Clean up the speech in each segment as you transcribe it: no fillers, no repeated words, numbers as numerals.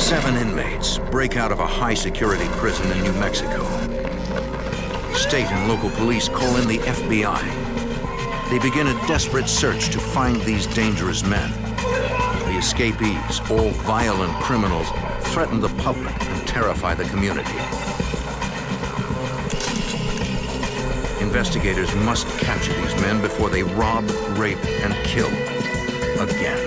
7 inmates break out of a high-security prison in New Mexico. State and local police call in the FBI. They begin a desperate search to find these dangerous men. The escapees, all violent criminals, threaten the public and terrify the community. Investigators must capture these men before they rob, rape, and kill again.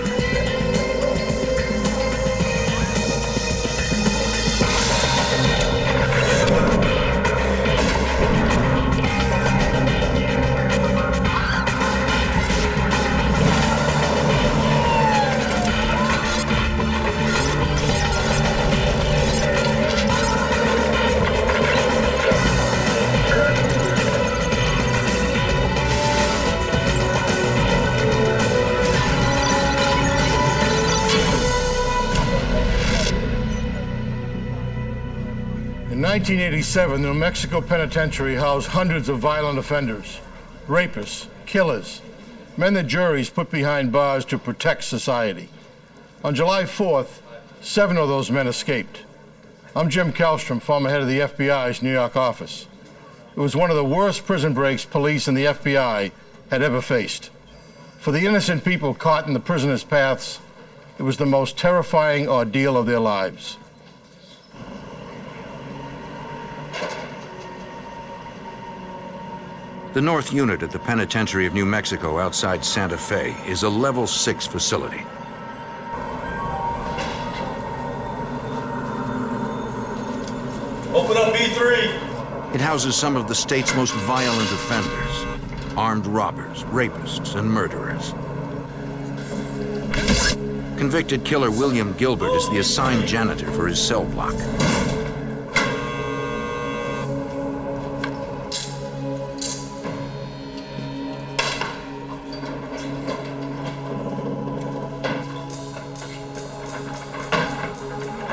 In 1987, the New Mexico Penitentiary housed hundreds of violent offenders, rapists, killers, men that juries put behind bars to protect society. On July 4th, 7 of those men escaped. I'm Jim Kallstrom, former head of the FBI's New York office. It was one of the worst prison breaks police and the FBI had ever faced. For the innocent people caught in the prisoners' paths, it was the most terrifying ordeal of their lives. The North Unit at the Penitentiary of New Mexico outside Santa Fe is a level 6 facility. Open up B3. It houses some of the state's most violent offenders, armed robbers, rapists, and murderers. Convicted killer William Gilbert is the assigned janitor for his cell block.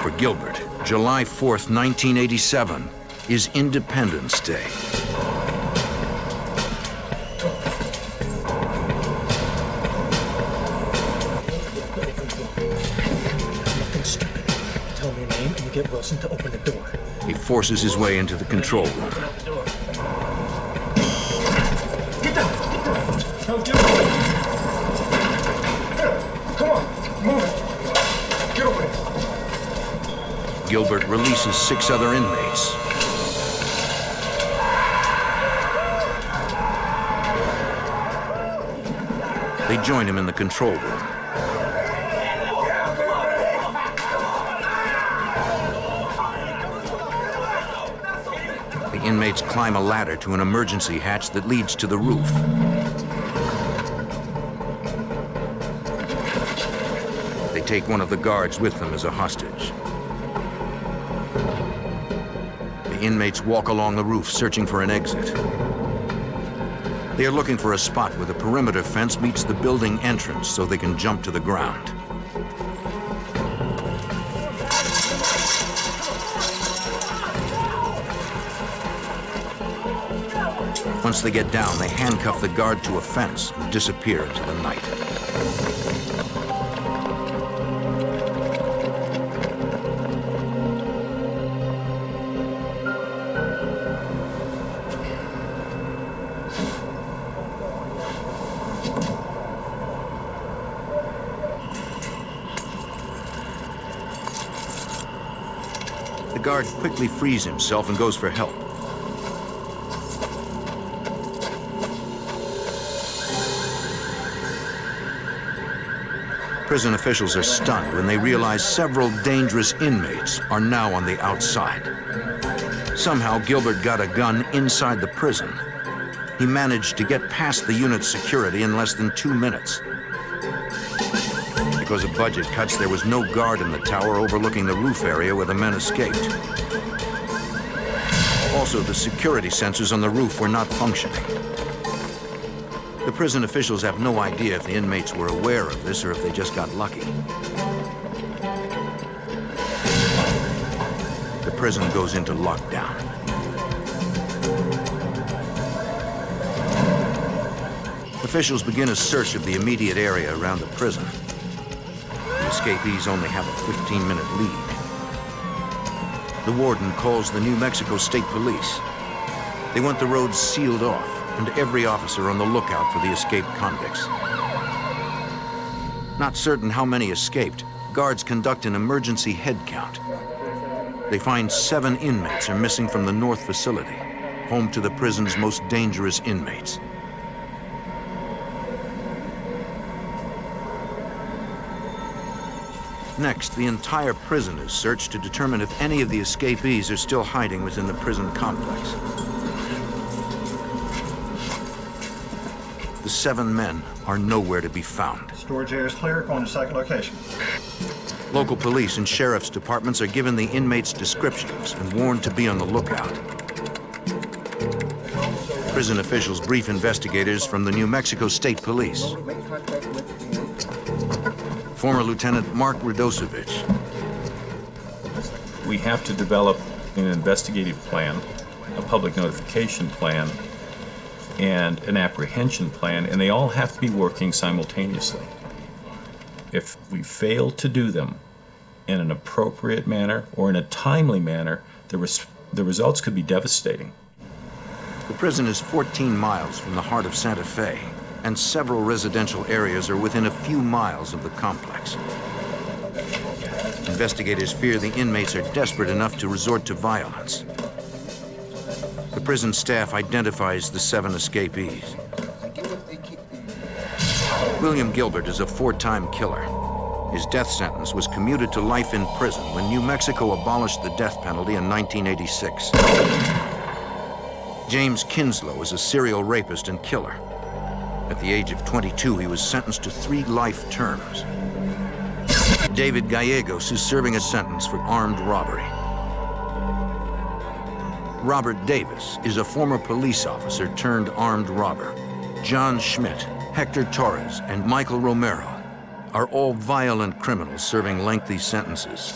For Gilbert, July 4th, 1987 is Independence Day. Nothing stupid. Tell me your name and you get Wilson to open the door. He forces his way into the control room. Get down! Don't do it! Come on, move it! Get over here! Gilbert releases 6 other inmates. They join him in the control room. The inmates climb a ladder to an emergency hatch that leads to the roof. They take one of the guards with them as a hostage. The inmates walk along the roof searching for an exit. They are looking for a spot where the perimeter fence meets the building entrance so they can jump to the ground. Once they get down, they handcuff the guard to a fence and disappear into the night. The guard quickly frees himself and goes for help. Prison officials are stunned when they realize several dangerous inmates are now on the outside. Somehow, Gilbert got a gun inside the prison. He managed to get past the unit's security in less than 2 minutes. Because of budget cuts, there was no guard in the tower overlooking the roof area where the men escaped. Also, the security sensors on the roof were not functioning. The prison officials have no idea if the inmates were aware of this or if they just got lucky. The prison goes into lockdown. Officials begin a search of the immediate area around the prison. The escapees only have a 15-minute lead. The warden calls the New Mexico State Police. They want the roads sealed off and every officer on the lookout for the escaped convicts. Not certain how many escaped, guards conduct an emergency head count. They find 7 inmates are missing from the North Facility, home to the prison's most dangerous inmates. Next, the entire prison is searched to determine if any of the escapees are still hiding within the prison complex. The 7 men are nowhere to be found. Storage area is clear. Going to second location. Local police and sheriff's departments are given the inmates' descriptions and warned to be on the lookout. Prison officials brief investigators from the New Mexico State Police. Former Lieutenant Mark Radosevich. We have to develop an investigative plan, a public notification plan, and an apprehension plan, and they all have to be working simultaneously. If we fail to do them in an appropriate manner or in a timely manner, the results could be devastating. The prison is 14 miles from the heart of Santa Fe, and several residential areas are within a few miles of the complex. Investigators fear the inmates are desperate enough to resort to violence. The prison staff identifies the 7 escapees. William Gilbert is a 4-time killer. His death sentence was commuted to life in prison when New Mexico abolished the death penalty in 1986. James Kinslow is a serial rapist and killer. At the age of 22, he was sentenced to 3 life terms. David Gallegos is serving a sentence for armed robbery. Robert Davis is a former police officer turned armed robber. John Schmidt, Hector Torres, and Michael Romero are all violent criminals serving lengthy sentences.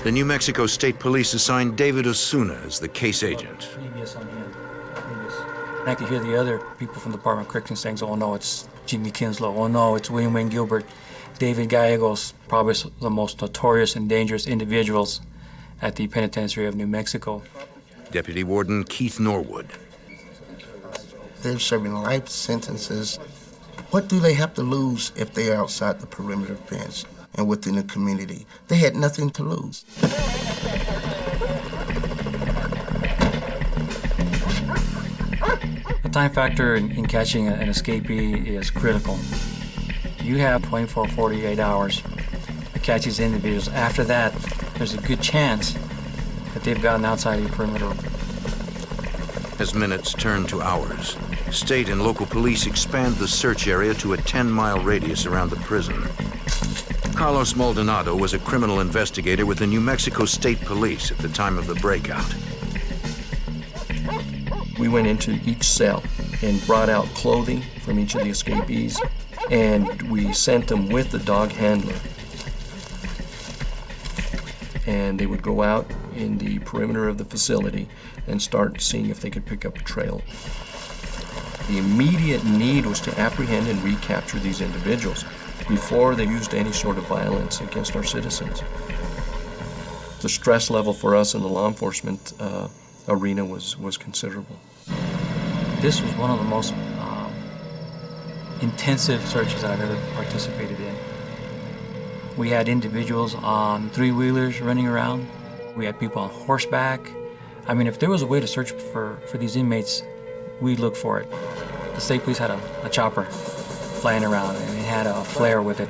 The New Mexico State Police assigned David Osuna as the case agent. Previous on him. Previous. I could hear the other people from the Department of Corrections saying, oh no, it's Jimmy Kinslow. Oh no, it's William Wayne Gilbert. David Gallegos, probably the most notorious and dangerous individuals at the Penitentiary of New Mexico. Deputy Warden Keith Norwood. They're serving life sentences. What do they have to lose if they are outside the perimeter fence and within the community? They had nothing to lose. The time factor in catching an escapee is critical. You have 24, 48 hours to catch these individuals. After that, there's a good chance that they've gotten outside the perimeter. As minutes turn to hours, state and local police expand the search area to a 10-mile radius around the prison. Carlos Maldonado was a criminal investigator with the New Mexico State Police at the time of the breakout. We went into each cell and brought out clothing from each of the escapees, and we sent them with the dog handler. And they would go out in the perimeter of the facility and start seeing if they could pick up a trail. The immediate need was to apprehend and recapture these individuals before they used any sort of violence against our citizens. The stress level for us in the law enforcement arena was considerable. This was one of the most intensive searches that I've ever participated in. We had individuals on 3-wheelers running around. We had people on horseback. I mean, if there was a way to search for these inmates, we'd look for it. The state police had a chopper flying around, and it had a flare with it.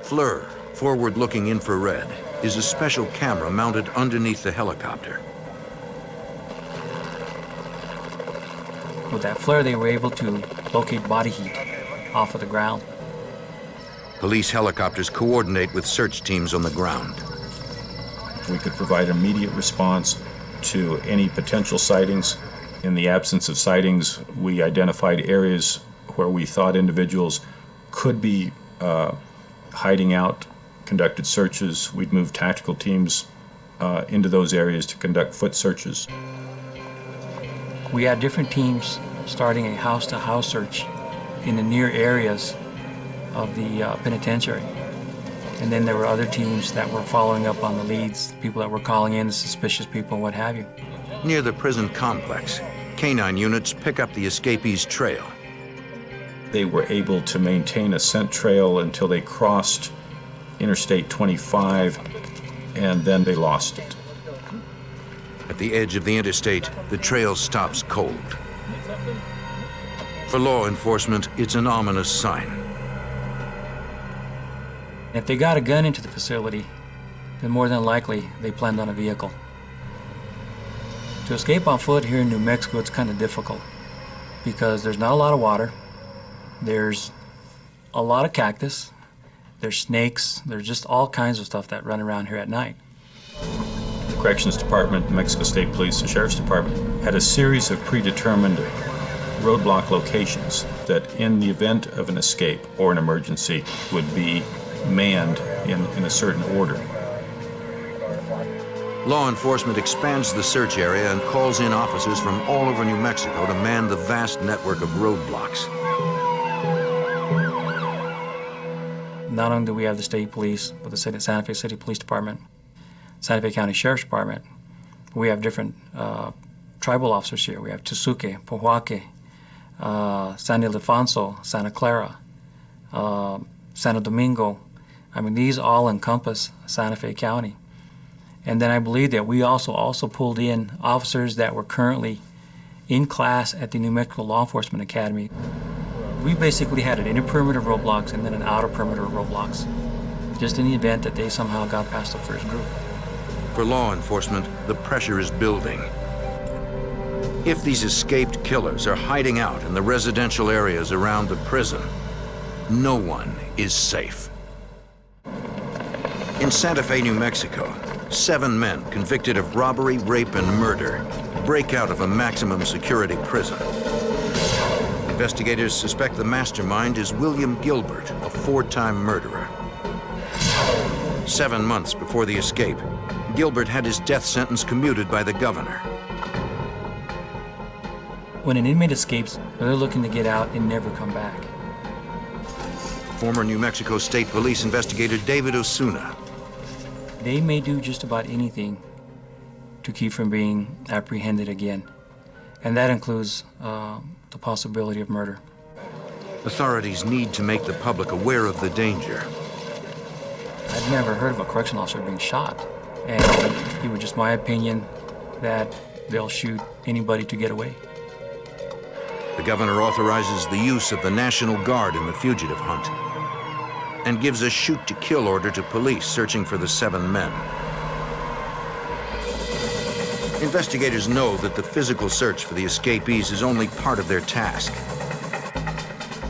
FLIR, forward-looking infrared, is a special camera mounted underneath the helicopter. With that flare, they were able to locate body heat off of the ground. Police helicopters coordinate with search teams on the ground. We could provide immediate response to any potential sightings. In the absence of sightings, we identified areas where we thought individuals could be hiding out, conducted searches. We'd move tactical teams into those areas to conduct foot searches. We had different teams starting a house-to-house search in the near areas of the penitentiary. And then there were other teams that were following up on the leads, people that were calling in, the suspicious people, and what have you. Near the prison complex, canine units pick up the escapees' trail. They were able to maintain a scent trail until they crossed Interstate 25, and then they lost it. At the edge of the interstate, the trail stops cold. For law enforcement, it's an ominous sign. If they got a gun into the facility, then more than likely they planned on a vehicle. To escape on foot here in New Mexico, it's kind of difficult because there's not a lot of water, there's a lot of cactus, there's snakes, there's just all kinds of stuff that run around here at night. The Corrections Department, New Mexico State Police, the Sheriff's Department had a series of predetermined roadblock locations that in the event of an escape or an emergency would be manned in a certain order. Law enforcement expands the search area and calls in officers from all over New Mexico to man the vast network of roadblocks. Not only do we have the state police, but the Santa Fe City Police Department, Santa Fe County Sheriff's Department, we have different tribal officers here. We have Tusuque, Pojoaque, San Ildefonso, Santa Clara, Santo Domingo. I mean, these all encompass Santa Fe County. And then I believe that we also pulled in officers that were currently in class at the New Mexico Law Enforcement Academy. We basically had an inner perimeter roadblocks and then an outer perimeter roadblocks, just in the event that they somehow got past the first group. For law enforcement, the pressure is building. If these escaped killers are hiding out in the residential areas around the prison, no one is safe. In Santa Fe, New Mexico, 7 men convicted of robbery, rape, and murder break out of a maximum security prison. Investigators suspect the mastermind is William Gilbert, a 4-time murderer. 7 months before the escape, Gilbert had his death sentence commuted by the governor. When an inmate escapes, they're looking to get out and never come back. Former New Mexico State Police investigator David Osuna. They may do just about anything to keep from being apprehended again, and that includes the possibility of murder. Authorities need to make the public aware of the danger. I've never heard of a correctional officer being shot, and it was just my opinion that they'll shoot anybody to get away. The governor authorizes the use of the National Guard in the fugitive hunt and gives a shoot-to-kill order to police searching for the 7 men. Investigators know that the physical search for the escapees is only part of their task.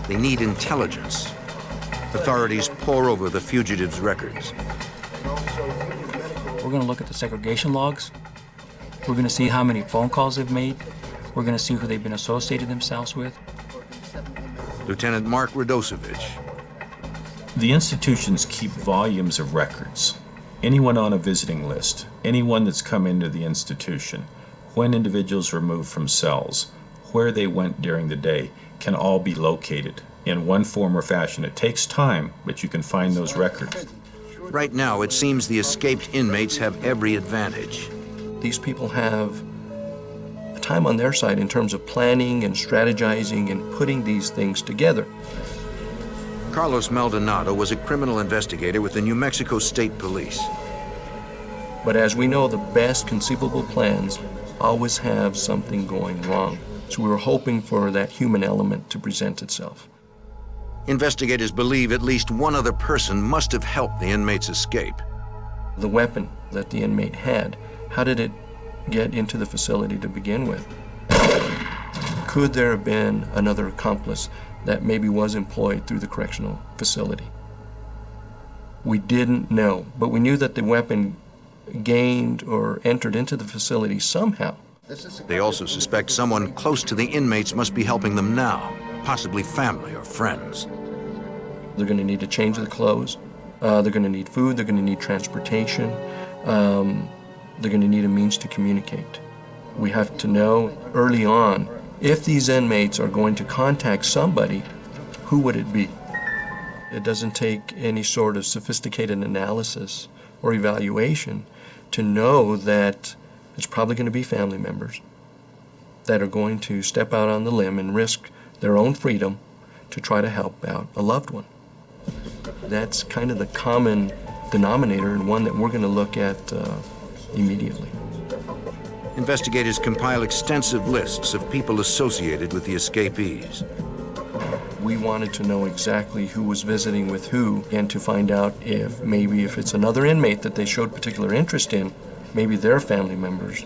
They need intelligence. Authorities pore over the fugitives' records. We're going to look at the segregation logs. We're going to see how many phone calls they've made. We're going to see who they've been associated themselves with. Lieutenant Mark Radosevich. The institutions keep volumes of records. Anyone on a visiting list, anyone that's come into the institution, when individuals were moved from cells, where they went during the day, can all be located in one form or fashion. It takes time, but you can find those records. Right now, it seems the escaped inmates have every advantage. These people have time on their side in terms of planning and strategizing and putting these things together. Carlos Maldonado was a criminal investigator with the New Mexico State Police. But as we know, the best conceivable plans always have something going wrong. So we were hoping for that human element to present itself. Investigators believe at least one other person must have helped the inmates escape. The weapon that the inmate had, how did it get into the facility to begin with? Could there have been another accomplice that maybe was employed through the correctional facility? We didn't know, but we knew that the weapon gained or entered into the facility somehow. They also suspect someone close to the inmates must be helping them now, possibly family or friends. They're going to need to change their clothes. They're going to need food. They're going to need transportation. They're going to need a means to communicate. We have to know early on, if these inmates are going to contact somebody, who would it be? It doesn't take any sort of sophisticated analysis or evaluation to know that it's probably going to be family members that are going to step out on the limb and risk their own freedom to try to help out a loved one. That's kind of the common denominator, and one that we're going to look at immediately. Investigators compile extensive lists of people associated with the escapees. We wanted to know exactly who was visiting with who, and to find out if maybe if it's another inmate that they showed particular interest in, maybe they're family members.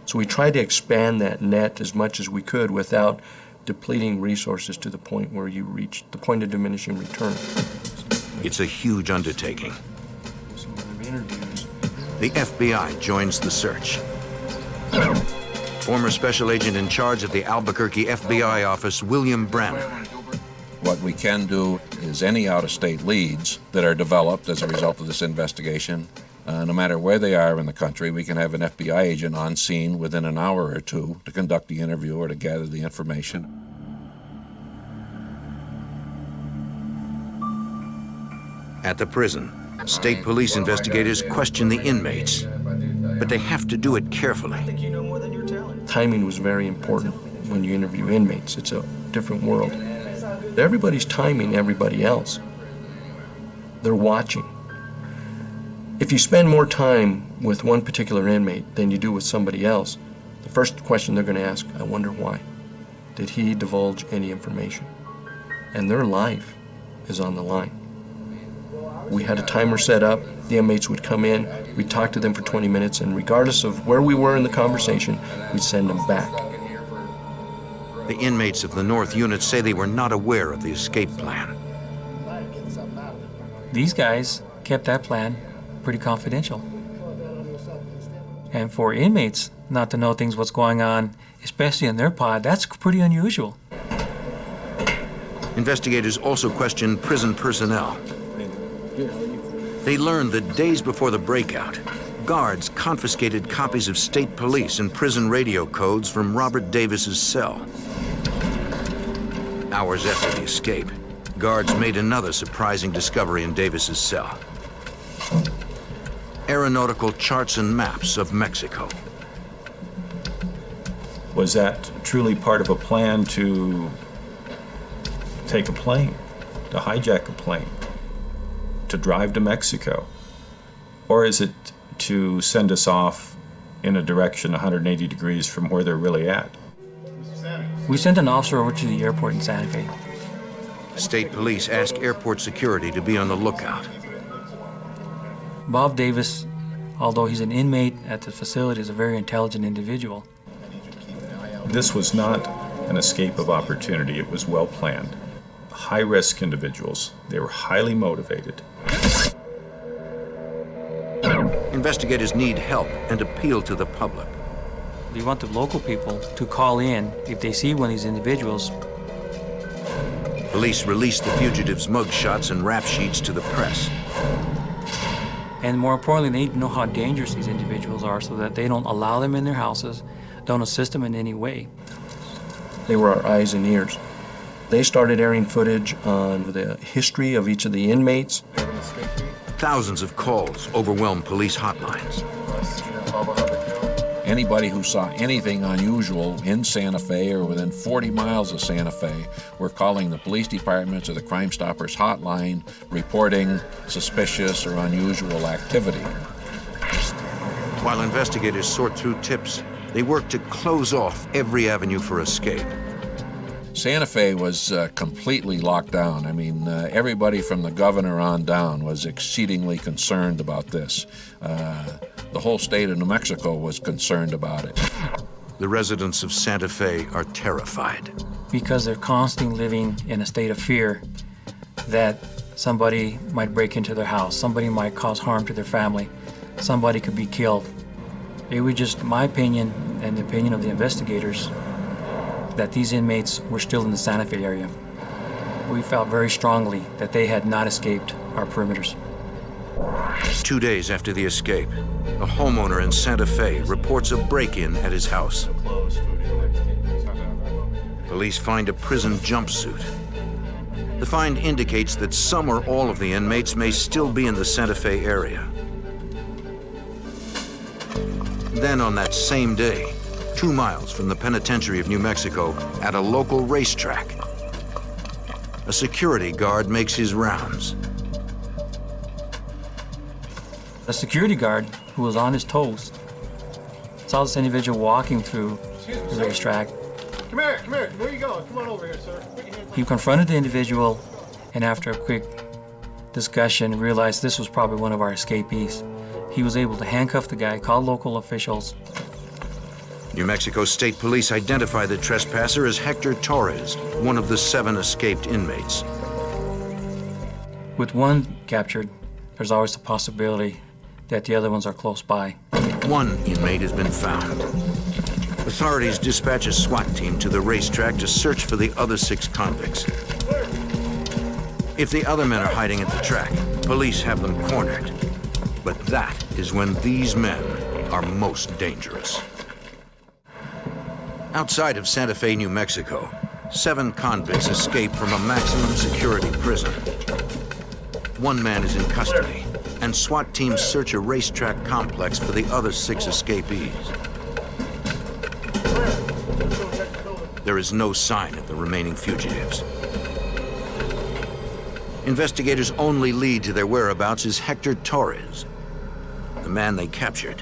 So we tried to expand that net as much as we could without depleting resources to the point where you reach the point of diminishing return. It's a huge undertaking. So we have interviews. The FBI joins the search. Former special agent in charge of the Albuquerque FBI office, William Brannon. What we can do is any out-of-state leads that are developed as a result of this investigation, no matter where they are in the country, we can have an FBI agent on scene within an hour or two to conduct the interview or to gather the information. At the prison, state police investigators question the inmates, but they have to do it carefully. Timing was very important when you interview inmates. It's a different world. Everybody's timing everybody else. They're watching. If you spend more time with one particular inmate than you do with somebody else, the first question they're going to ask, I wonder why. Did he divulge any information? And their life is on the line. We had a timer set up. The inmates would come in, we'd talk to them for 20 minutes, and regardless of where we were in the conversation, we'd send them back. The inmates of the North Unit say they were not aware of the escape plan. These guys kept that plan pretty confidential. And for inmates not to know things what's going on, especially in their pod, that's pretty unusual. Investigators also question prison personnel. They learned that days before the breakout, guards confiscated copies of state police and prison radio codes from Robert Davis's cell. Hours after the escape, guards made another surprising discovery in Davis's cell. Aeronautical charts and maps of Mexico. Was that truly part of a plan to take a plane, to hijack a plane, to drive to Mexico? Or is it to send us off in a direction 180 degrees from where they're really at? We sent an officer over to the airport in Santa Fe. State police ask airport security to be on the lookout. Bob Davis, although he's an inmate at the facility, is a very intelligent individual. This was not an escape of opportunity. It was well planned. High-risk individuals. They were highly motivated. Investigators need help and appeal to the public. We want the local people to call in if they see one of these individuals. Police release the fugitives' mugshots and rap sheets to the press. And more importantly, they need to know how dangerous these individuals are so that they don't allow them in their houses, don't assist them in any way. They were our eyes and ears. They started airing footage on the history of each of the inmates. Thousands of calls overwhelm police hotlines. Anybody who saw anything unusual in Santa Fe or within 40 miles of Santa Fe were calling the police departments or the Crime Stoppers hotline, reporting suspicious or unusual activity. While investigators sort through tips, they work to close off every avenue for escape. Santa Fe was completely locked down. I mean, everybody from the governor on down was exceedingly concerned about this. The whole state of New Mexico was concerned about it. The residents of Santa Fe are terrified. Because they're constantly living in a state of fear that somebody might break into their house, somebody might cause harm to their family, somebody could be killed. It was just my opinion and the opinion of the investigators that these inmates were still in the Santa Fe area. We felt very strongly that they had not escaped our perimeters. 2 days after the escape, a homeowner in Santa Fe reports a break-in at his house. Police find a prison jumpsuit. The find indicates that some or all of the inmates may still be in the Santa Fe area. Then on that same day, 2 miles from the penitentiary of New Mexico, at a local racetrack, a security guard makes his rounds. A security guard who was on his toes saw this individual walking through the racetrack. Come here. Where are you going? Come on over here, sir. He confronted the individual, and after a quick discussion, realized this was probably one of our escapees. He was able to handcuff the guy, call local officials. New Mexico State Police identify the trespasser as Hector Torres, one of the 7 escaped inmates. With one captured, there's always the possibility that the other ones are close by. 1 inmate has been found. Authorities dispatch a SWAT team to the racetrack to search for the other 6 convicts. If the other men are hiding at the track, police have them cornered. But that is when these men are most dangerous. Outside of Santa Fe, New Mexico, 7 convicts escape from a maximum security prison. 1 man is in custody, and SWAT teams search a racetrack complex for the other 6 escapees. There is no sign of the remaining fugitives. Investigators' only lead to their whereabouts is Hector Torres, the man they captured.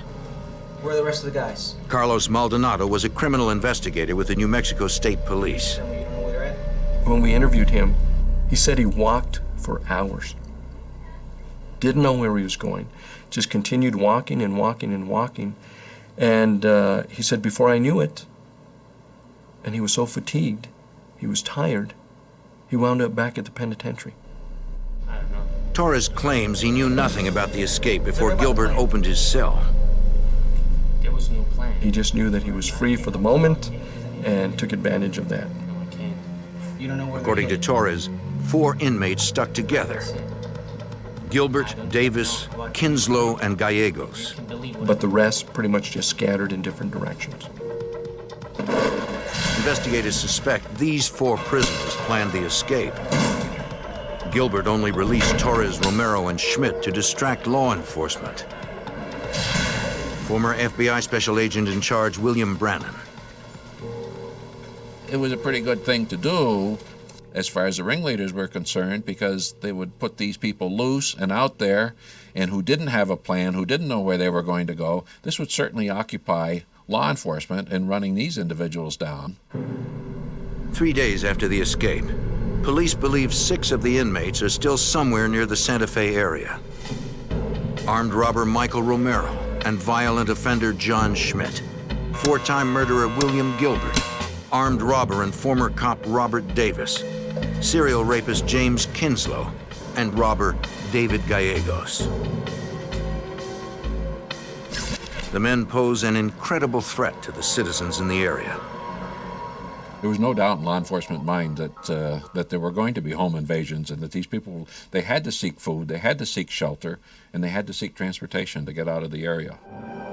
Where are the rest of the guys? Carlos Maldonado was a criminal investigator with the New Mexico State Police. When we interviewed him, he said he walked for hours. Didn't know where he was going. Just continued walking and walking and walking. And he said before I knew it, and he was so fatigued, he was tired, he wound up back at the penitentiary. Torres claims he knew nothing about the escape before Gilbert opened his cell. There was no plan. He just knew that he was free for the moment and took advantage of that. According to Torres, 4 inmates stuck together: Gilbert, Davis, Kinslow, and Gallegos. But the rest pretty much just scattered in different directions. Investigators suspect these 4 prisoners planned the escape. Gilbert only released Torres, Romero, and Schmidt to distract law enforcement. Former FBI Special Agent in charge, William Brannon. It was a pretty good thing to do as far as the ringleaders were concerned, because they would put these people loose and out there, and who didn't have a plan, who didn't know where they were going to go. This would certainly occupy law enforcement in running these individuals down. 3 days after the escape, police believe 6 of the inmates are still somewhere near the Santa Fe area. Armed robber Michael Romero and violent offender John Schmidt. 4-time murderer William Gilbert. Armed robber and former cop Robert Davis. Serial rapist James Kinslow. And robber David Gallegos. The men pose an incredible threat to the citizens in the area. There was no doubt in law enforcement mind that there were going to be home invasions, and that these people, they had to seek food, they had to seek shelter, and they had to seek transportation to get out of the area.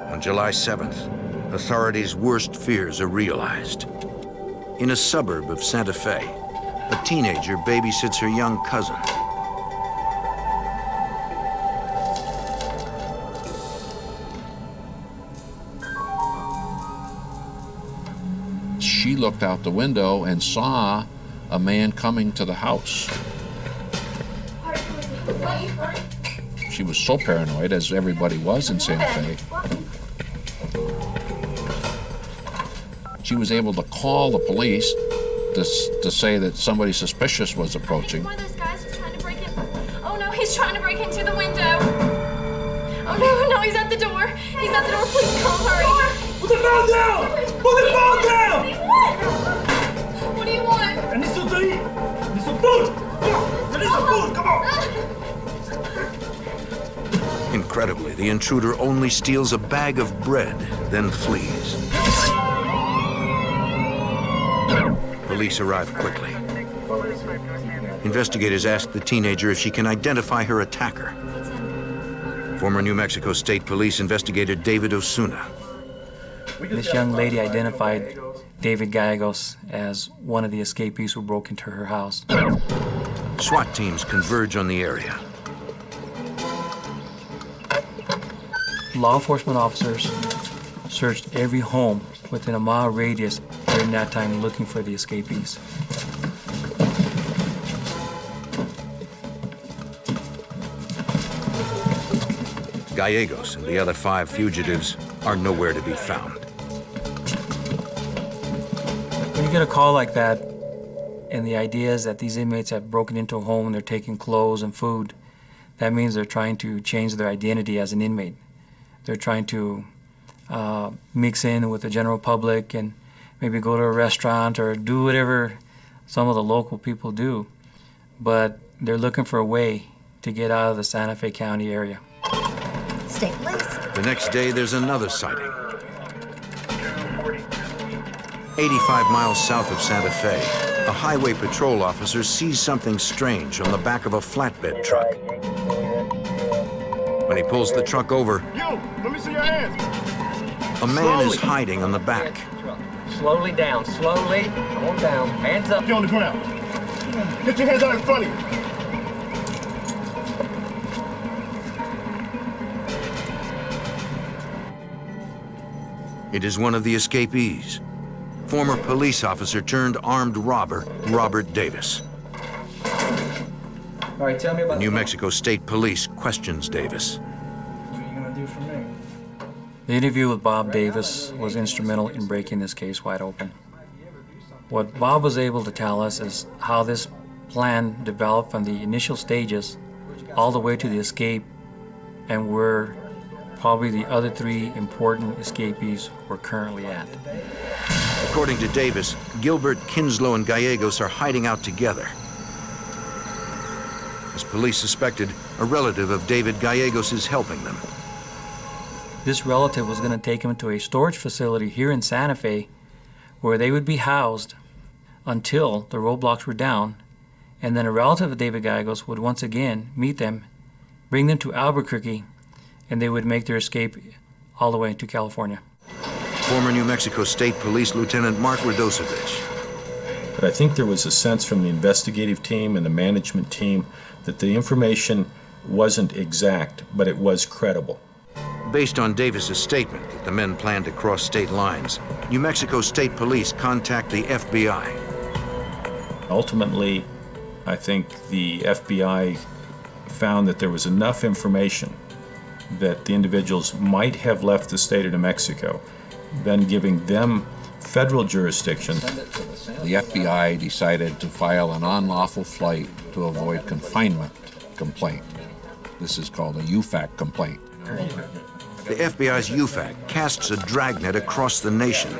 On July 7th, authorities' worst fears are realized. In a suburb of Santa Fe, a teenager babysits her young cousin. She looked out the window and saw a man coming to the house. She was so paranoid, as everybody was in Santa Fe. She was able to call the police to say that somebody suspicious was approaching. One of those guys who's trying to break in. Oh no, he's trying to break into the window. Oh no, he's at the door. He's at the door. Please come, hurry. Put the phone down! Put the phone down! What do you want? I need something to eat. I need some food. I need some food. Come on. Incredibly, the intruder only steals a bag of bread, then flees. Police arrive quickly. Investigators ask the teenager if she can identify her attacker. Former New Mexico State Police investigator David Osuna. This young lady identified David Gallegos as one of the escapees who broke into her house. SWAT teams converge on the area. Law enforcement officers searched every home within a mile radius during that time looking for the escapees. Gallegos and the other 5 fugitives are nowhere to be found. When you get a call like that, and the idea is that these inmates have broken into a home and they're taking clothes and food, that means they're trying to change their identity as an inmate. They're trying to mix in with the general public and maybe go to a restaurant or do whatever some of the local people do. But they're looking for a way to get out of the Santa Fe County area. Stay, please. The next day, there's another sighting. 85 miles south of Santa Fe, a highway patrol officer sees something strange on the back of a flatbed truck. When he pulls the truck over, You, let me see your hands. a man is hiding on the back. Slowly down, slowly. On down. Hands up. You're on the ground. Get your hands out in front of you. It is one of the escapees, former police officer turned armed robber, Robert Davis. All right, tell me about New Mexico State Police questions Davis. What are you gonna do for me? The interview with Bob Davis was instrumental in breaking this case wide open. What Bob was able to tell us is how this plan developed from the initial stages all the way to the escape, and where probably the other 3 important escapees were currently at. According to Davis, Gilbert, Kinslow, and Gallegos are hiding out together. As police suspected, a relative of David Gallegos is helping them. This relative was going to take him to a storage facility here in Santa Fe where they would be housed until the roadblocks were down, and then a relative of David Gallegos would once again meet them, bring them to Albuquerque, and they would make their escape all the way to California. Former New Mexico State Police Lieutenant Mark Radosevich. But I think there was a sense from the investigative team and the management team that the information wasn't exact, but it was credible. Based on Davis's statement that the men planned to cross state lines, New Mexico State Police contact the FBI. Ultimately, I think the FBI found that there was enough information that the individuals might have left the state of New Mexico, then giving them federal jurisdiction. The FBI decided to file an unlawful flight to avoid confinement complaint. This is called a UFAC complaint. The FBI's UFAC casts a dragnet across the nation.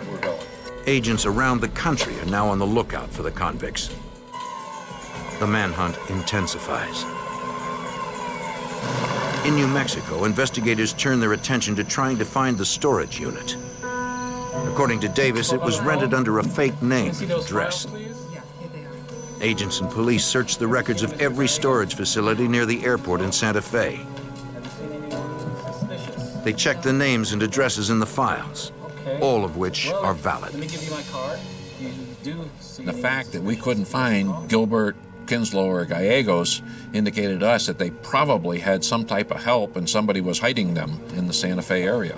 Agents around the country are now on the lookout for the convicts. The manhunt intensifies. In New Mexico, investigators turn their attention to trying to find the storage unit. According to Davis, it was rented under a fake name and address. Agents and police search the records of every storage facility near the airport in Santa Fe. They check the names and addresses in the files, all of which are valid. Let me give you my card. You do see The fact that we couldn't find Gilbert, Kinslow, or Gallegos indicated to us that they probably had some type of help and somebody was hiding them in the Santa Fe area.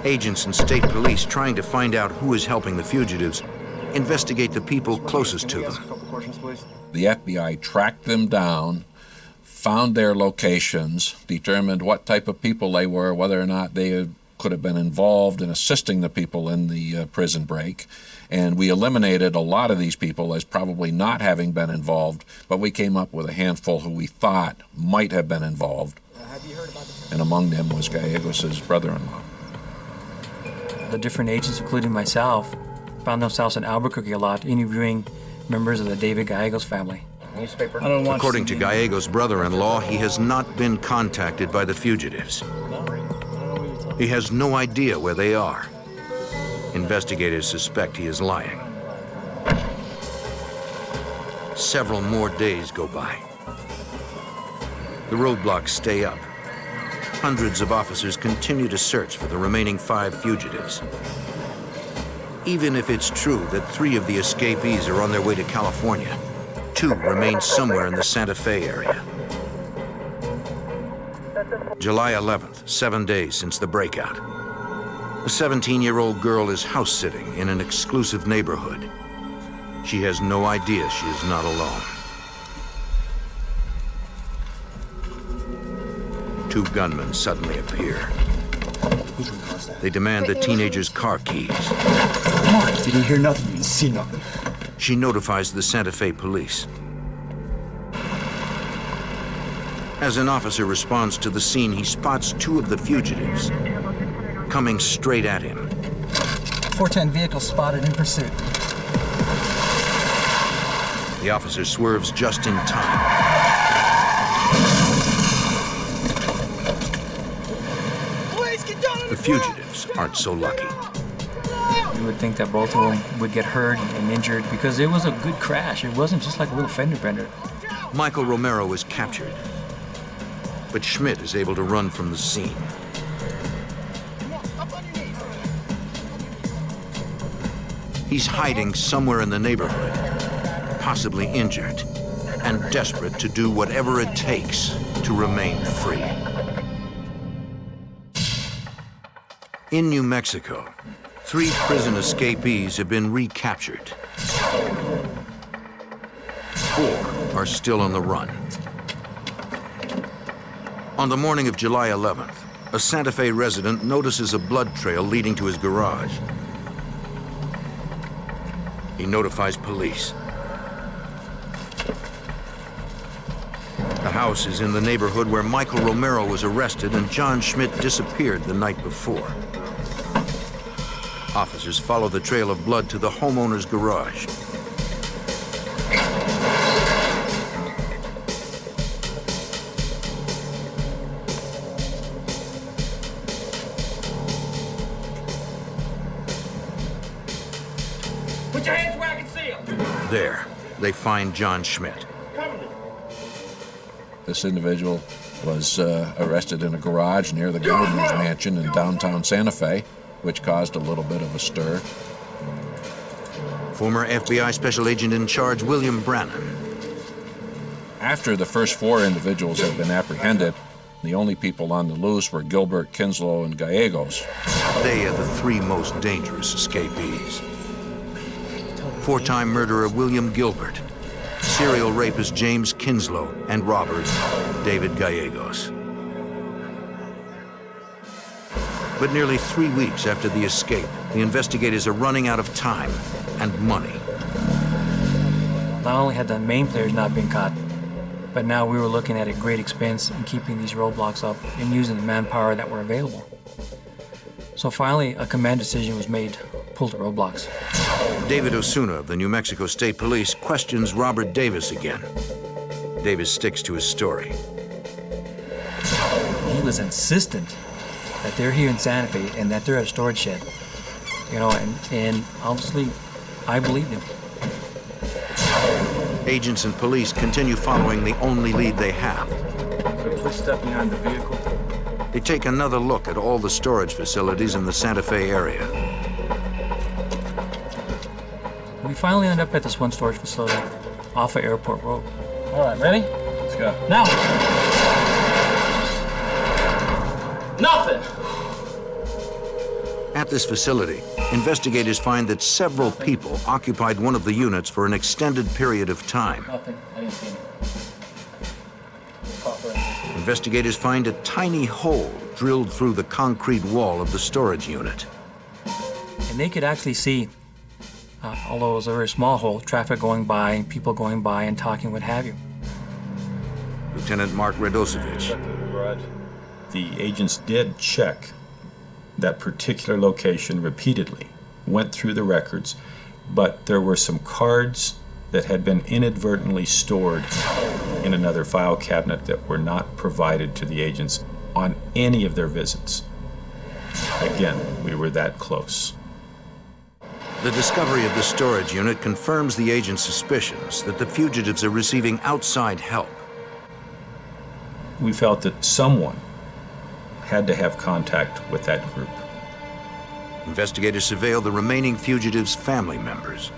Agents and state police trying to find out who is helping the fugitives investigate the people closest to them. The FBI tracked them down, found their locations, determined what type of people they were, whether or not they could have been involved in assisting the people in the prison break. And we eliminated a lot of these people as probably not having been involved, but we came up with a handful who we thought might have been involved. And among them was Gallegos' brother-in-law. The different agents, including myself, found themselves in Albuquerque a lot, interviewing members of the David Gallegos family. Newspaper. According to Gallegos' brother-in-law, he has not been contacted by the fugitives. He has no idea where they are. Investigators suspect he is lying. Several more days go by. The roadblocks stay up. Hundreds of officers continue to search for the remaining 5 fugitives. Even if it's true that 3 of the escapees are on their way to California, 2 remain somewhere in the Santa Fe area. July 11th, 7 days since the breakout. A 17-year-old girl is house-sitting in an exclusive neighborhood. She has no idea she is not alone. 2 gunmen suddenly appear. They demand the teenager's car keys. Come on, did you hear nothing? You didn't see nothing. She notifies the Santa Fe police. As an officer responds to the scene, he spots 2 of the fugitives coming straight at him. 410 vehicle spotted in pursuit. The officer swerves just in time. The fugitives aren't so lucky. You would think that both of them would get hurt and injured because it was a good crash. It wasn't just like a little fender bender. Michael Romero is captured, but Schmidt is able to run from the scene. He's hiding somewhere in the neighborhood, possibly injured, and desperate to do whatever it takes to remain free. In New Mexico, 3 prison escapees have been recaptured. 4 are still on the run. On the morning of July 11th, a Santa Fe resident notices a blood trail leading to his garage. He notifies police. The house is in the neighborhood where Michael Romero was arrested and John Schmidt disappeared the night before. Officers follow the trail of blood to the homeowner's garage. Put your hands where I can see them. There, they find John Schmidt. This individual was arrested in a garage near the governor's mansion in downtown Santa Fe, which caused a little bit of a stir. Former FBI Special Agent in Charge William Brannon. After the first 4 individuals had been apprehended, the only people on the loose were Gilbert, Kinslow, and Gallegos. They are the 3 most dangerous escapees. 4-time murderer William Gilbert, serial rapist James Kinslow, and robber David Gallegos. But nearly 3 weeks after the escape, the investigators are running out of time and money. Not only had the main players not been caught, but now we were looking at a great expense in keeping these roadblocks up and using the manpower that were available. So finally, a command decision was made: pull the roadblocks. David Osuna of the New Mexico State Police questions Robert Davis again. Davis sticks to his story. He was insistent that they're here in Santa Fe and that they're at a storage shed. You know, and honestly, I believed him. Agents and police continue following the only lead they have. So please step behind the vehicle. They take another look at all the storage facilities in the Santa Fe area. We finally end up at this one storage facility off of Airport Road. All right, ready? Let's go. Now. Nothing. At this facility, investigators find that several people occupied one of the units for an extended period of time. Nothing. I didn't see anything. Investigators find a tiny hole drilled through the concrete wall of the storage unit. And they could actually see, although it was a very small hole, traffic going by, people going by and talking, what have you. Lieutenant Mark Radosevich. The agents did check that particular location repeatedly, went through the records, but there were some cards that had been inadvertently stored in another file cabinet that were not provided to the agents on any of their visits. Again, we were that close. The discovery of the storage unit confirms the agent's suspicions that the fugitives are receiving outside help. We felt that someone had to have contact with that group. Investigators surveil the remaining fugitives' family members.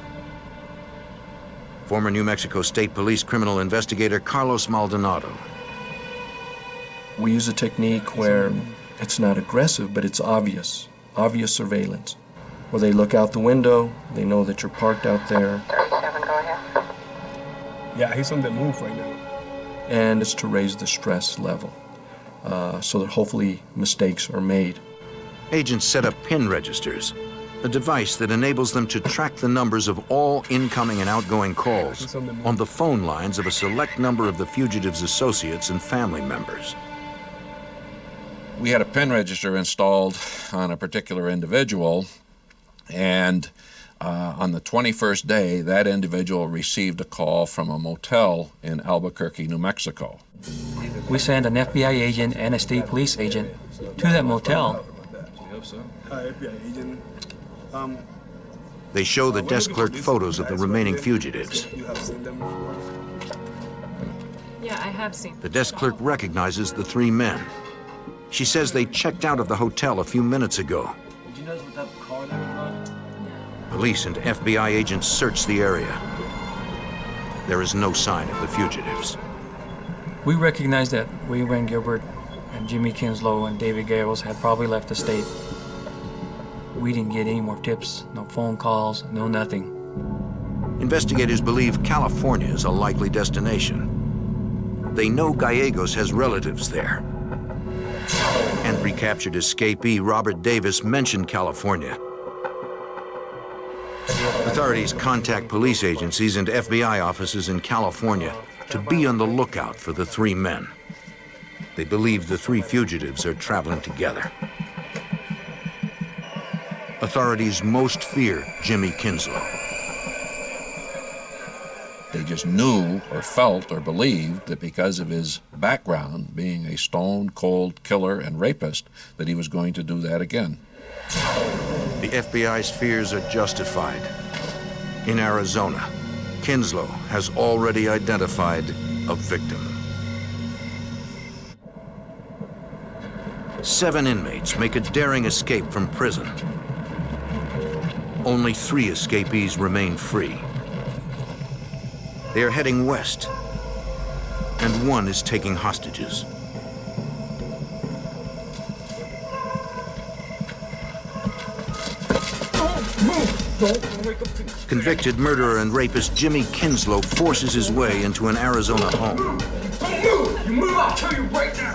Former New Mexico State Police criminal investigator Carlos Maldonado. We use a technique where it's not aggressive, but it's obvious surveillance. Where they look out the window, they know that you're parked out there. 37, go ahead. Yeah, he's on the move right now. And it's to raise the stress level so that hopefully mistakes are made. Agents set up PIN registers, a device that enables them to track the numbers of all incoming and outgoing calls on the phone lines of a select number of the fugitive's associates and family members. We had a PIN register installed on a particular individual, and on the 21st day, that individual received a call from a motel in Albuquerque, New Mexico. We sent an FBI agent and a state police agent to that motel. FBI agent. They show the desk clerk photos of the remaining fugitives. You have seen them before? Yeah, I have seen. The desk clerk recognizes the three men. She says they checked out of the hotel a few minutes ago. Did you notice what type of car they were on? Police and FBI agents search the area. There is no sign of the fugitives. We recognized that William Wayne Gilbert and Jimmy Kinslow and David Gales had probably left the state. We didn't get any more tips, no phone calls, no nothing. Investigators believe California is a likely destination. They know Gallegos has relatives there. And recaptured escapee Robert Davis mentioned California. Authorities contact police agencies and FBI offices in California to be on the lookout for the three men. They believe the three fugitives are traveling together. Authorities most fear Jimmy Kinslow. They just knew or felt or believed that because of his background, being a stone-cold killer and rapist, that he was going to do that again. The FBI's fears are justified. In Arizona, Kinslow has already identified a victim. 7 inmates make a daring escape from prison. Only 3 escapees remain free. They are heading west, and 1 is taking hostages. Convicted murderer and rapist Jimmy Kinslow forces his way into an Arizona home. Don't move! You move, I'll kill you right now!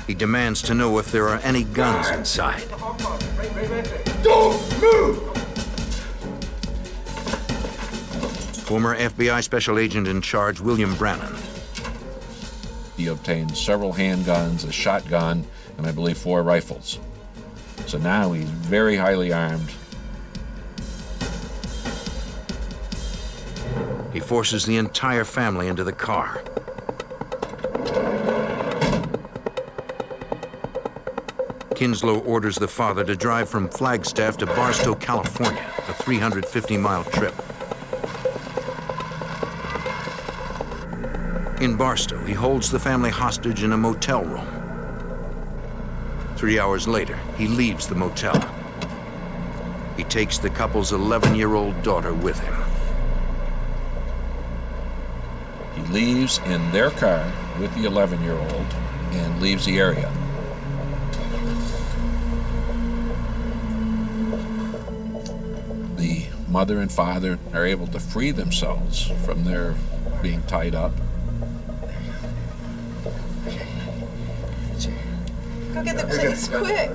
He demands to know if there are any guns inside. Don't move! Former FBI Special Agent in Charge, William Brannon. He obtained several handguns, a shotgun, and I believe 4 rifles. So now he's very highly armed. He forces the entire family into the car. Kinslow orders the father to drive from Flagstaff to Barstow, California, a 350-mile trip. In Barstow, he holds the family hostage in a motel room. 3 hours later, he leaves the motel. He takes the couple's 11-year-old daughter with him. He leaves in their car with the 11-year-old and leaves the area. The mother and father are able to free themselves from their being tied up. Go get the police, quick.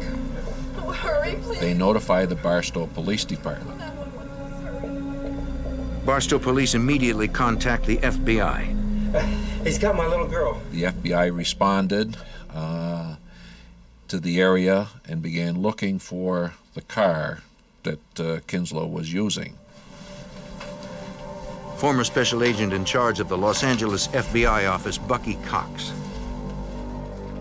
Oh, hurry, please. They notify the Barstow Police Department. Barstow police immediately contact the FBI. He's got my little girl. The FBI responded to the area and began looking for the car that Kinslow was using. Former Special Agent in Charge of the Los Angeles FBI office, Bucky Cox.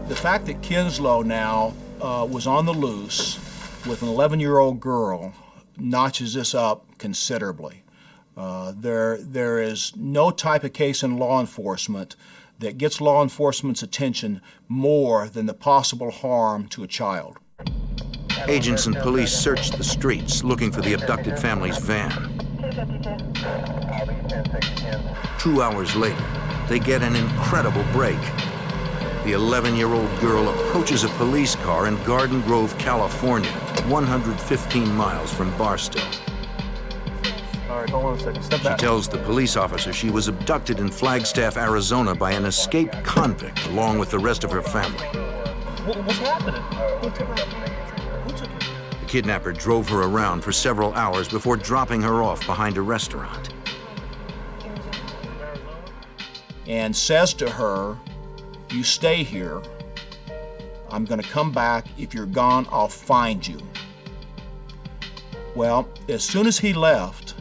The fact that Kinslow now was on the loose with an 11-year-old girl notches this up considerably. There is no type of case in law enforcement that gets law enforcement's attention more than the possible harm to a child. Agents and police searched the streets looking for the abducted family's van. 2 hours later, they get an incredible break. The 11-year-old girl approaches a police car in Garden Grove, California, 115 miles from Barstow. All right, hold on a second. Step She back. tells the police officer she was abducted in Flagstaff, Arizona by an escaped convict along with the rest of her family. What's happening? The kidnapper drove her around for several hours before dropping her off behind a restaurant. And says to her, "You stay here. I'm going to come back. If you're gone, I'll find you." Well, as soon as he left,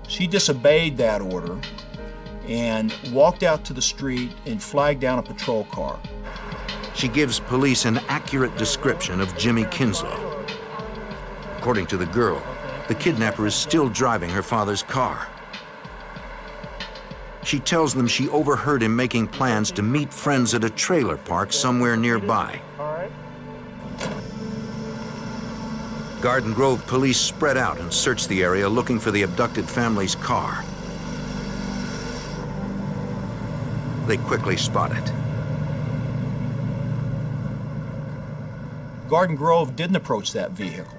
she disobeyed that order and walked out to the street and flagged down a patrol car. She gives police an accurate description of Jimmy Kinslow. According to the girl, the kidnapper is still driving her father's car. She tells them she overheard him making plans to meet friends at a trailer park somewhere nearby. Garden Grove police spread out and search the area looking for the abducted family's car. They quickly spot it. Garden Grove didn't approach that vehicle.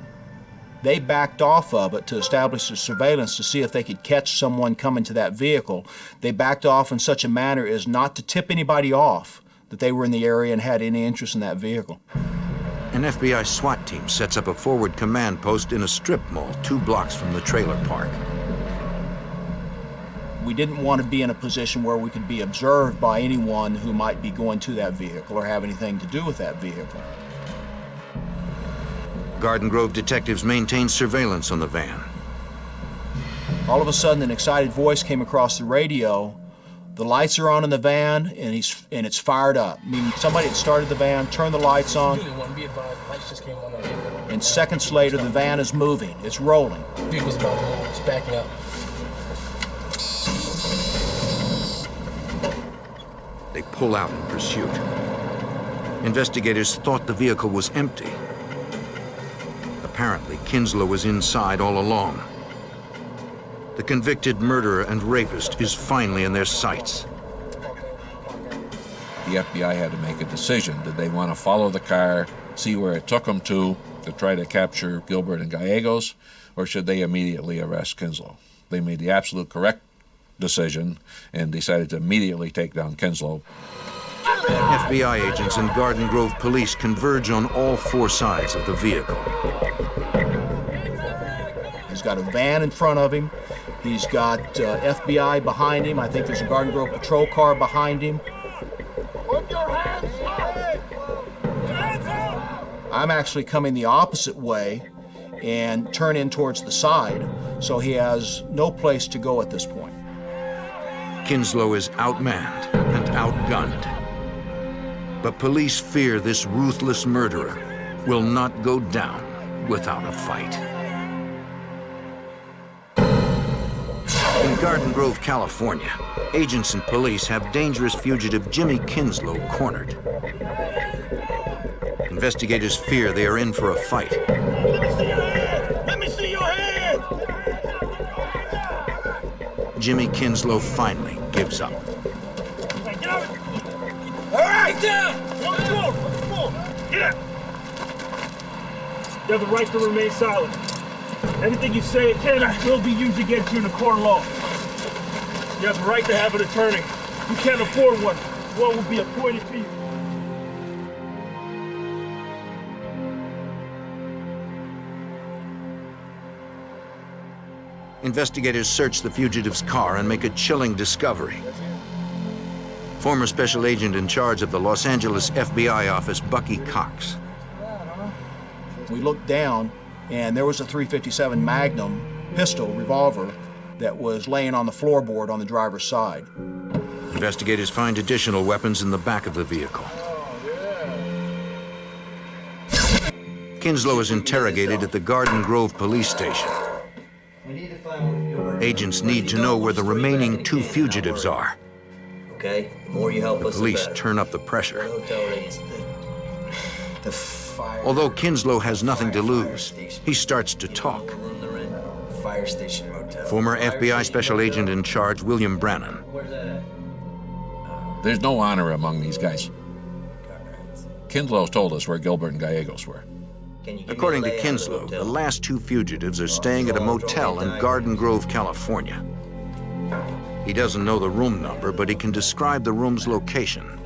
They backed off of it to establish the surveillance to see if they could catch someone coming to that vehicle. They backed off in such a manner as not to tip anybody off that they were in the area and had any interest in that vehicle. An FBI SWAT team sets up a forward command post in a strip mall 2 blocks from the trailer park. We didn't want to be in a position where we could be observed by anyone who might be going to that vehicle or have anything to do with that vehicle. Garden Grove detectives maintain surveillance on the van. All of a sudden, an excited voice came across the radio. The lights are on in the van, and it's fired up. I mean, somebody had started the van, turned the lights on, and seconds later, the van is moving. It's rolling. Vehicle's about to move. It's backing up. They pull out in pursuit. Investigators thought the vehicle was empty. Apparently, Kinslow was inside all along. The convicted murderer and rapist is finally in their sights. The FBI had to make a decision. Did they want to follow the car, see where it took them to try to capture Gilbert and Gallegos, or should they immediately arrest Kinslow? They made the absolute correct decision and decided to immediately take down Kinslow. FBI agents and Garden Grove police converge on all 4 sides of the vehicle. He's got a van in front of him. He's got FBI behind him. I think there's a Garden Grove patrol car behind him. I'm actually coming the opposite way and turn in towards the side, so he has no place to go at this point. Kinslow is outmanned and outgunned. But police fear this ruthless murderer will not go down without a fight. In Garden Grove, California, agents and police have dangerous fugitive Jimmy Kinslow cornered. Investigators fear they are in for a fight. Let me see your head! Jimmy Kinslow finally gives up. Get out! All right, down! Let's go! Get out! You have the right to remain silent. Anything you say can and will be used against you in a court of law. You have the right to have an attorney. You can't afford one. One will be appointed to you. Investigators search the fugitive's car and make a chilling discovery. Former special agent in charge of the Los Angeles FBI office, Bucky Cox. We looked down, and there was a .357 Magnum pistol, revolver, that was laying on the floorboard on the driver's side. Investigators find additional weapons in the back of the vehicle. Kinslow is interrogated at the Garden Grove police station. Agents need to know where the remaining 2 fugitives are. Okay, the more you help us, The police turn up the pressure. Although Kinslow has nothing to lose, he starts to talk. The fire station motel. Former FBI Special Agent in Charge, William Brannon. There's no honor among these guys. Kinslow's told us where Gilbert and Gallegos were. According to Kinslow, the last two fugitives are staying at a motel in Garden Grove, California. He doesn't know the room number, but he can describe the room's location.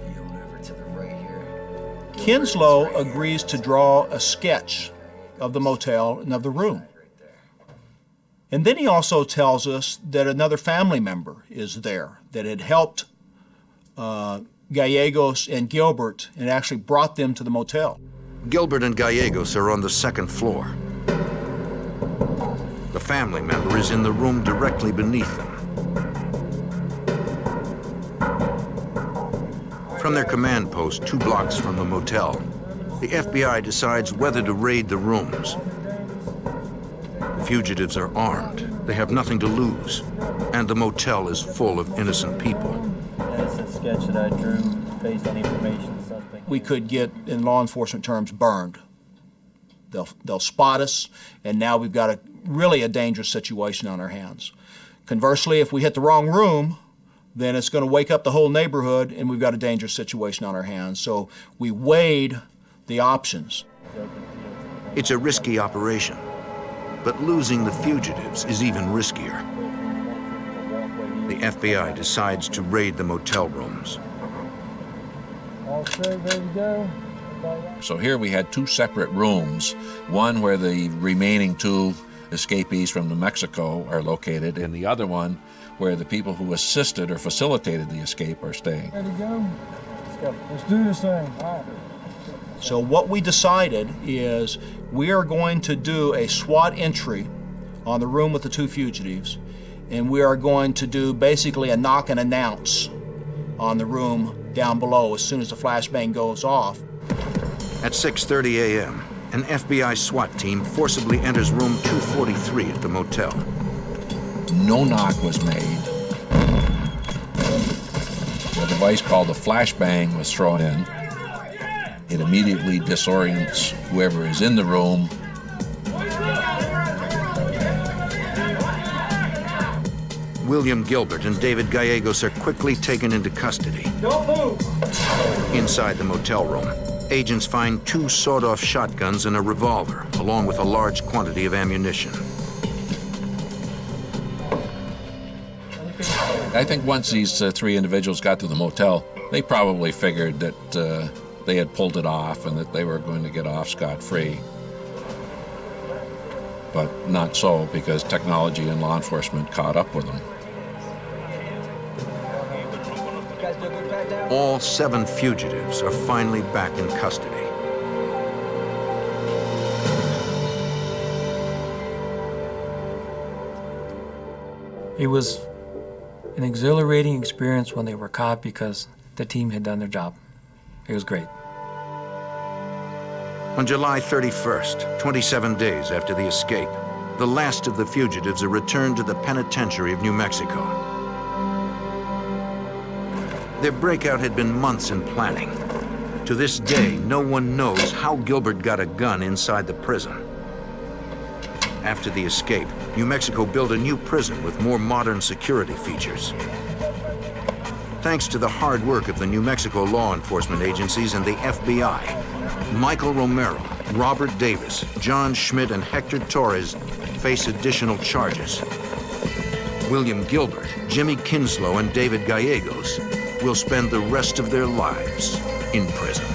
Kinslow agrees to draw a sketch of the motel and of the room. And then he also tells us that another family member is there that had helped Gallegos and Gilbert and actually brought them to the motel. Gilbert and Gallegos are on the second floor. The family member is in the room directly beneath them. From their command post 2 blocks from the motel, the FBI decides whether to raid the rooms. The fugitives are armed, they have nothing to lose, and the motel is full of innocent people. That's a sketch that I drew based on information the suspect. We could get, in law enforcement terms, burned. They'll spot us, and now we've got really a dangerous situation on our hands. Conversely, if we hit the wrong room, then it's going to wake up the whole neighborhood, and we've got a dangerous situation on our hands. So we weighed the options. It's a risky operation, but losing the fugitives is even riskier. The FBI decides to raid the motel rooms. All straight, ready to go. So here we had 2 separate rooms, one where the remaining 2 escapees from New Mexico are located, and the other one where the people who assisted or facilitated the escape are staying. Ready to go? Let's go. Let's do this thing. All right. So what we decided is we are going to do a SWAT entry on the room with the 2 fugitives, and we are going to do basically a knock and announce on the room down below as soon as the flashbang goes off. At 6:30 a.m., an FBI SWAT team forcibly enters room 243 at the motel. No knock was made. A device called a flashbang was thrown in. It immediately disorients whoever is in the room. William Gilbert and David Gallegos are quickly taken into custody. Don't move! Inside the motel room, agents find 2 sawed-off shotguns and a revolver, along with a large quantity of ammunition. I think once these 3 individuals got to the motel, they probably figured that they had pulled it off and that they were going to get off scot-free. But not so, because technology and law enforcement caught up with them. All 7 fugitives are finally back in custody. It was an exhilarating experience when they were caught because the team had done their job. It was great. On July 31st, 27 days after the escape, the last of the fugitives are returned to the penitentiary of New Mexico. Their breakout had been months in planning. To this day, no one knows how Gilbert got a gun inside the prison. After the escape, New Mexico built a new prison with more modern security features. Thanks to the hard work of the New Mexico law enforcement agencies and the FBI, Michael Romero, Robert Davis, John Schmidt, and Hector Torres face additional charges. William Gilbert, Jimmy Kinslow, and David Gallegos will spend the rest of their lives in prison.